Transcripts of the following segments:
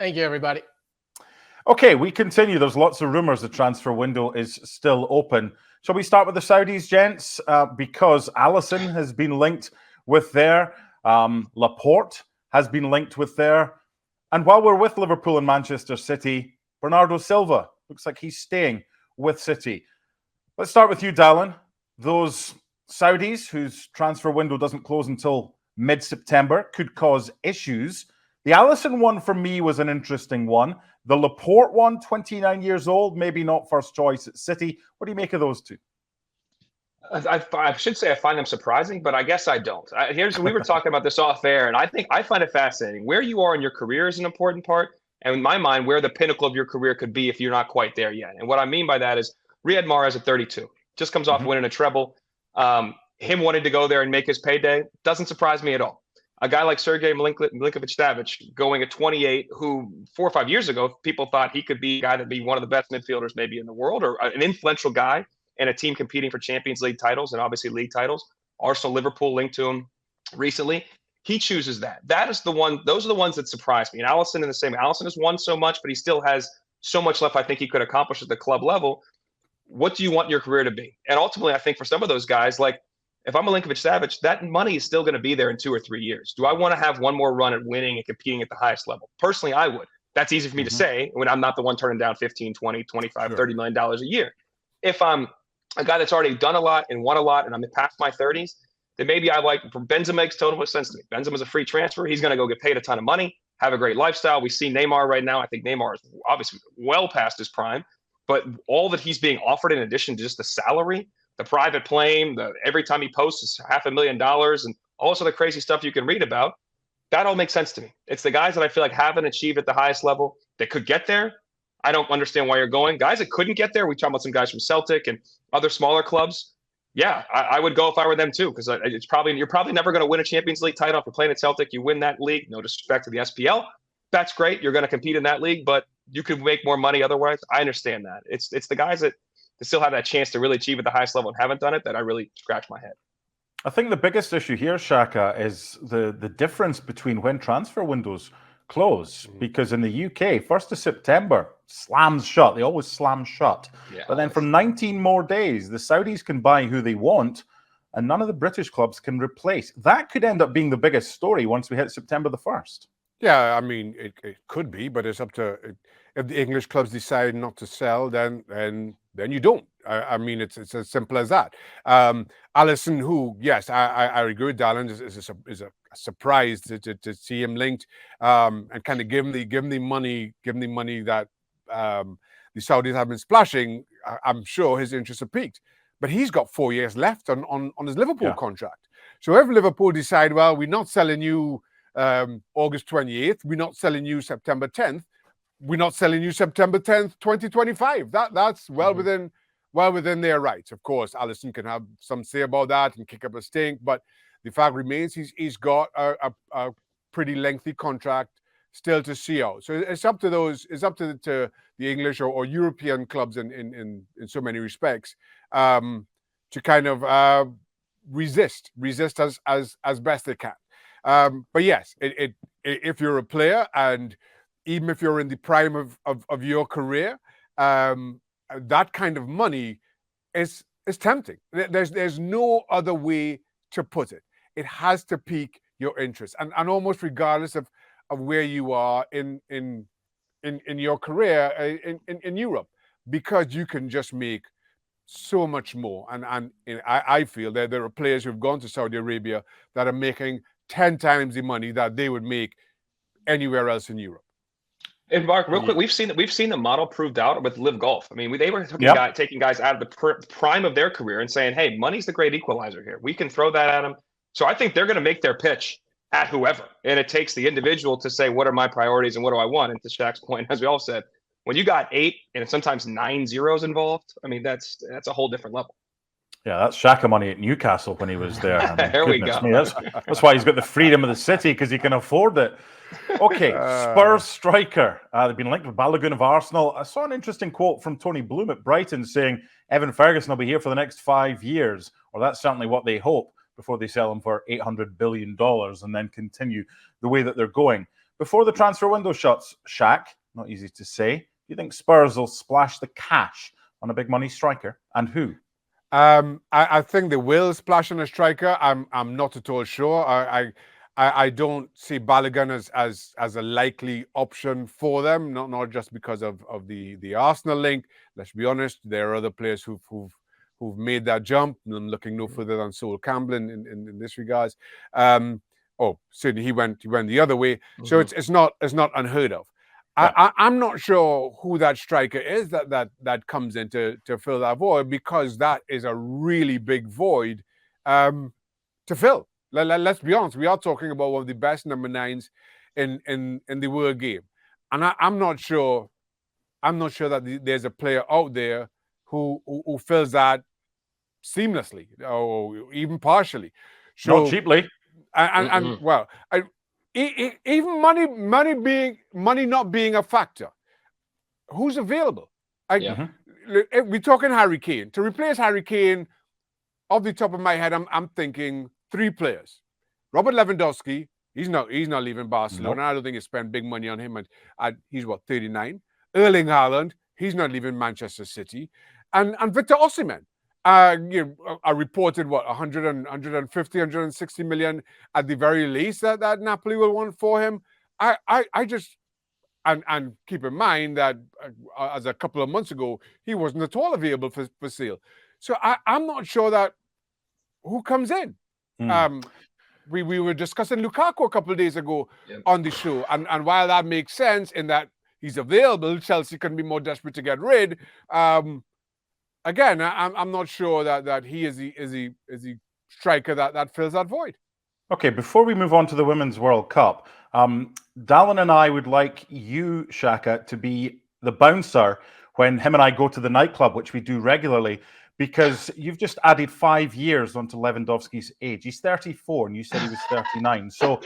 Thank you, everybody. Okay, we continue. There's lots of rumours the transfer window is still open. Shall we start with the Saudis, gents? Because Alisson has been linked with there. Laporte has been linked with there. And while we're with Liverpool and Manchester City, Bernardo Silva looks like he's staying with City. Let's start with you, Dalen. Those Saudis, whose transfer window doesn't close until mid-September, could cause issues. The Alisson one for me was an interesting one. The Laporte one, 29 years old, maybe not first choice at City. What do you make of those two? I should say I find them surprising, but I guess I don't. We were talking about this off air, and I find it fascinating. Where you are in your career is an important part, and in my mind, where the pinnacle of your career could be if you're not quite there yet. And what I mean by that is Riyad Mahrez at 32 just comes off winning a treble. Him wanting to go there and make his payday doesn't surprise me at all. A guy like Sergej Milinkovic-Savic going at 28, who 4 or 5 years ago, people thought he could be a guy that'd be one of the best midfielders maybe in the world, or an influential guy and a team competing for Champions League titles and obviously league titles. Arsenal, Liverpool linked to him recently. He chooses that. That is the one. Those are the ones that surprise me. And Alisson in the same. Alisson has won so much, but he still has so much left I think he could accomplish at the club level. What do you want your career to be? And ultimately, I think for some of those guys, like if I'm Milinkovic-Savic, that money is still going to be there in 2 or 3 years. Do I want to have one more run at winning and competing at the highest level? Personally, I would. That's easy for me to say when I'm not the one turning down 15, 20, 25, $30 million a year. If I'm a guy that's already done a lot and won a lot and I'm past my 30s, then maybe I like Benzema makes total sense to me. Benzema's a free transfer. He's going to go get paid a ton of money, have a great lifestyle. We see Neymar right now. I think Neymar is obviously well past his prime, but all that he's being offered in addition to just the salary, the private plane, every time he posts is $500,000 and all this other crazy stuff you can read about, that all makes sense to me. It's the guys that I feel like haven't achieved at the highest level that could get there. I don't understand why you're going. Guys that couldn't get there, we talk about some guys from Celtic and other smaller clubs. Yeah, I would go if I were them too, because you're probably never going to win a Champions League title if you're playing at Celtic. You win that league, no disrespect to the SPL. That's great. You're going to compete in that league, but you could make more money otherwise. I understand that. It's the guys that still have that chance to really achieve at the highest level and haven't done it that I really scratch my head. I think the biggest issue here, Shaka, is the difference between when transfer windows close. Because in the UK, 1st of September, slams shut. They always slam shut. Yeah, but then for 19 more days, the Saudis can buy who they want, and none of the British clubs can replace. That could end up being the biggest story once we hit September the 1st. Yeah, I mean, it could be, but it's up to if the English clubs decide not to sell, then you don't. I mean, it's as simple as that. Alisson, who, yes, I agree with Dalen, is a surprise to see him linked and kind of give him the money that the Saudis have been splashing. I'm sure his interests are peaked, but he's got 4 years left on his Liverpool contract. So if Liverpool decide, well, we're not selling you August 28th, we're not selling you September 10th, we're not selling you September 10th, 2025. That's well within their rights. Of course, Alisson can have some say about that and kick up a stink, but the fact remains he's got a pretty lengthy contract still to see out. So it's up to the English or European clubs in so many respects to kind of resist as best they can. But yes, if you're a player and even if you're in the prime of your career, that kind of money is tempting. There's no other way to put it. It has to pique your interest, and almost regardless of where you are in your career in Europe, because you can just make so much more. And I feel that there are players who've gone to Saudi Arabia that are making 10 times the money that they would make anywhere else in Europe. And Mark, real quick, we've seen the model proved out with Live Golf. I mean, they were taking guys out of the prime of their career and saying, "Hey, money's the great equalizer here. We can throw that at them." So I think they're going to make their pitch at whoever, and it takes the individual to say, "What are my priorities and what do I want?" And to Shaq's point, as we all said, when you got 8 and sometimes 9 zeros involved, I mean, that's a whole different level. Yeah, that's Shaka money at Newcastle when he was there. I mean, there we go. Me, that's why he's got the freedom of the city, because he can afford it. Okay, Spurs striker. They've been linked with Balogun of Arsenal. I saw an interesting quote from Tony Bloom at Brighton saying Evan Ferguson will be here for the next 5 years, or that's certainly what they hope, before they sell him for $800 billion and then continue the way that they're going. Before the transfer window shuts, Shaq, not easy to say, do you think Spurs will splash the cash on a big money striker, and who? I think they will splash on a striker. I'm not at all sure. I don't see Balogun as a likely option for them. Not just because of the Arsenal link. Let's be honest, there are other players who've made that jump. I'm looking no further than Sol Campbell in this regards. Certainly he went the other way. So it's not unheard of. Yeah. I'm not sure who that striker is that comes in to fill that void, because that is a really big void to fill. Let's be honest. We are talking about one of the best number 9s in the world game, and I'm not sure that there's a player out there who fills that seamlessly or even partially. So, not cheaply. Well, even money not being a factor, who's available? We're talking Harry Kane. To replace Harry Kane, off the top of my head, I'm thinking 3 players. Robert Lewandowski, he's not leaving Barcelona. Nope. I don't think you spend big money on him. He's 39. Erling Haaland, he's not leaving Manchester City, and Victor Osimhen. I reported 150, 160 million at the very least that Napoli will want for him. I just and keep in mind that as a couple of months ago he wasn't at all available for sale. So I'm not sure that who comes in. We were discussing Lukaku a couple of days ago on the show, and while that makes sense in that he's available, Chelsea can be more desperate to get rid. Again, I'm not sure that he is the striker that fills that void. Okay, before we move on to the Women's World Cup, Dalen and I would like you, Shaka, to be the bouncer when him and I go to the nightclub, which we do regularly, because you've just added 5 years onto Lewandowski's age. He's 34, and you said he was 39. So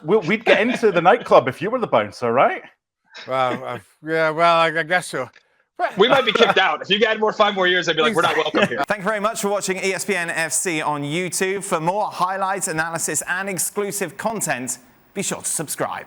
we'd get into the nightclub if you were the bouncer, right? Well, I guess so. We might be kicked out. If you add 5 more years, I'd be like, we're not welcome here. Thank you very much for watching ESPN FC on YouTube. For more highlights, analysis, and exclusive content, be sure to subscribe.